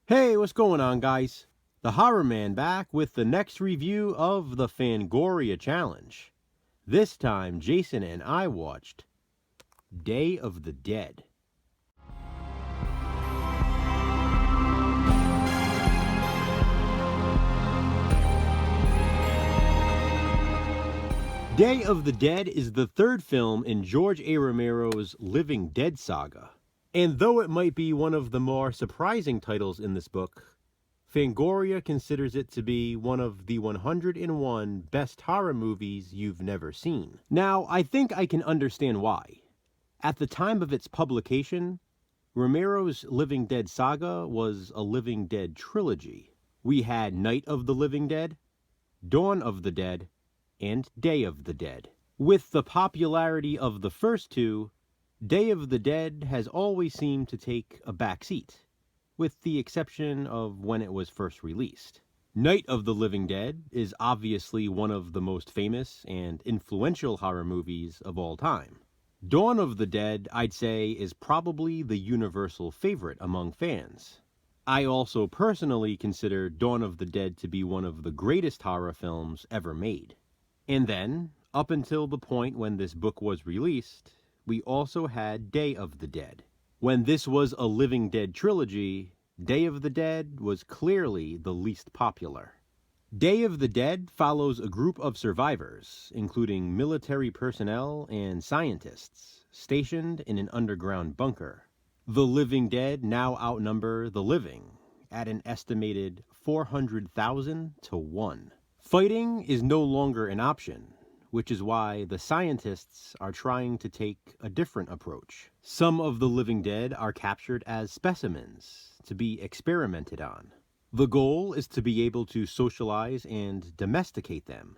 Hey, what's going on, guys? The Horror Man back with the next review of the Fangoria challenge. This time, Jason and I watched Day of the Dead. Day of the Dead is the third film in George A. Romero's Living Dead saga. And though it might be one of the more surprising titles in this book, Fangoria considers it to be one of the 101 best horror movies you've never seen. Now, I think I can understand why. At the time of its publication, Romero's Living Dead saga was a Living Dead trilogy. We had Night of the Living Dead, Dawn of the Dead, and Day of the Dead. With the popularity of the first two, Day of the Dead has always seemed to take a back seat, with the exception of when it was first released. Night of the Living Dead is obviously one of the most famous and influential horror movies of all time. Dawn of the Dead, I'd say, is probably the universal favorite among fans. I also personally consider Dawn of the Dead to be one of the greatest horror films ever made. And then, up until the point when this book was released, we also had Day of the Dead. When this was a Living Dead trilogy, Day of the Dead was clearly the least popular. Day of the Dead follows a group of survivors, including military personnel and scientists, stationed in an underground bunker. The living dead now outnumber the living at an estimated 400,000 to 1. Fighting is no longer an option, which is why the scientists are trying to take a different approach. Some of the living dead are captured as specimens to be experimented on. The goal is to be able to socialize and domesticate them.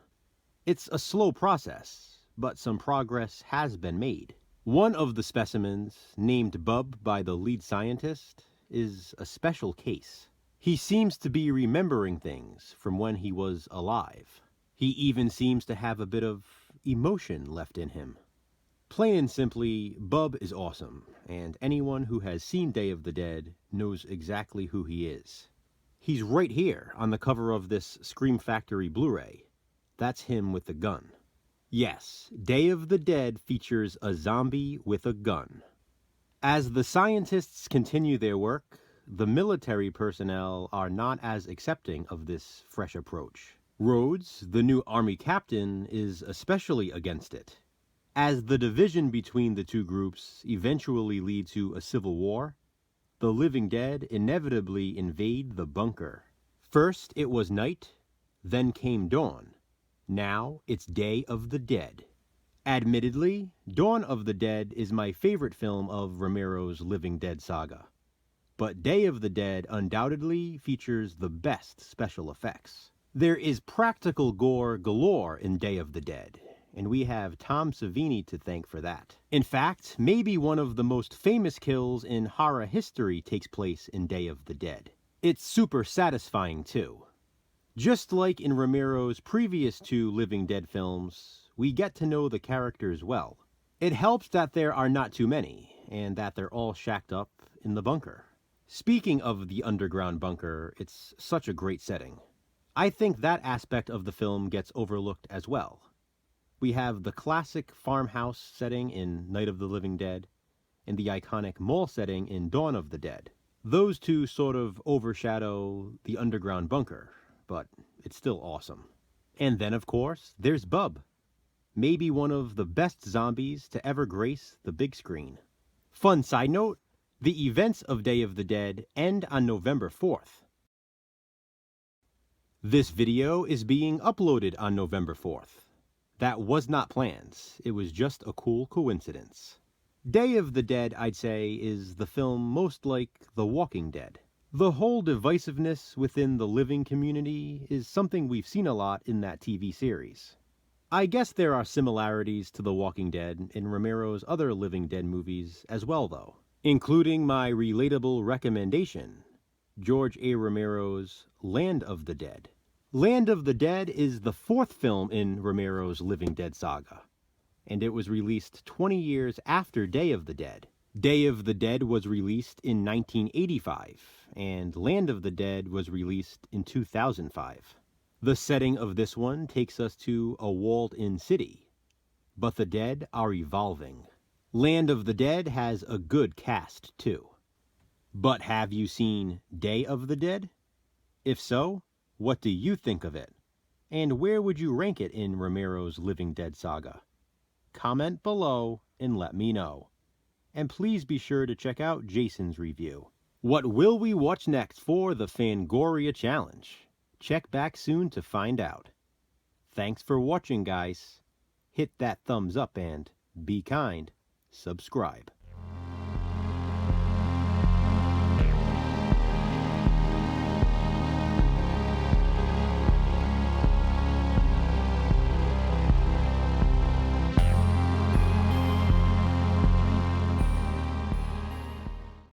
It's a slow process, but some progress has been made. One of the specimens, named Bub by the lead scientist, is a special case. He seems to be remembering things from when he was alive. He even seems to have a bit of emotion left in him. Plain and simply, Bub is awesome, and anyone who has seen Day of the Dead knows exactly who he is. He's right here on the cover of this Scream Factory Blu-ray. That's him with the gun. Yes, Day of the Dead features a zombie with a gun. As the scientists continue their work, the military personnel are not as accepting of this fresh approach. Rhodes, the new army captain, is especially against it. As the division between the two groups eventually lead to a civil war, the living dead inevitably invade the bunker. First it was night, then came dawn. Now it's Day of the Dead. Admittedly, Dawn of the Dead is my favorite film of Romero's Living Dead saga. But Day of the Dead undoubtedly features the best special effects. There is practical gore galore in Day of the Dead, and we have Tom Savini to thank for that. In fact, maybe one of the most famous kills in horror history takes place in Day of the Dead. It's super satisfying too. Just like in Romero's previous two Living Dead films, we get to know the characters well. It helps that there are not too many, and that they're all shacked up in the bunker. Speaking of the underground bunker, it's such a great setting. I think that aspect of the film gets overlooked as well. We have the classic farmhouse setting in Night of the Living Dead, and the iconic mall setting in Dawn of the Dead. Those two sort of overshadow the underground bunker, but it's still awesome. And then, of course, there's Bub. Maybe one of the best zombies to ever grace the big screen. Fun side note, the events of Day of the Dead end on November 4th. This video is being uploaded on November 4th. That was not planned, it was just a cool coincidence. Day of the Dead, I'd say, is the film most like The Walking Dead. The whole divisiveness within the living community is something we've seen a lot in that TV series. I guess there are similarities to The Walking Dead in Romero's other Living Dead movies as well though, including my relatable recommendation, George A. Romero's Land of the Dead. Land of the Dead is the fourth film in Romero's Living Dead saga, and it was released 20 years after Day of the Dead. Day of the Dead was released in 1985, and Land of the Dead was released in 2005. The setting of this one takes us to a walled-in city, but the dead are evolving. Land of the Dead has a good cast, too. But have you seen Day of the Dead? If so, what do you think of it? And where would you rank it in Romero's Living Dead saga? Comment below and let me know. And please be sure to check out Jason's review. What will we watch next for the Fangoria Challenge? Check back soon to find out. Thanks for watching, guys. Hit that thumbs up and, be kind, subscribe.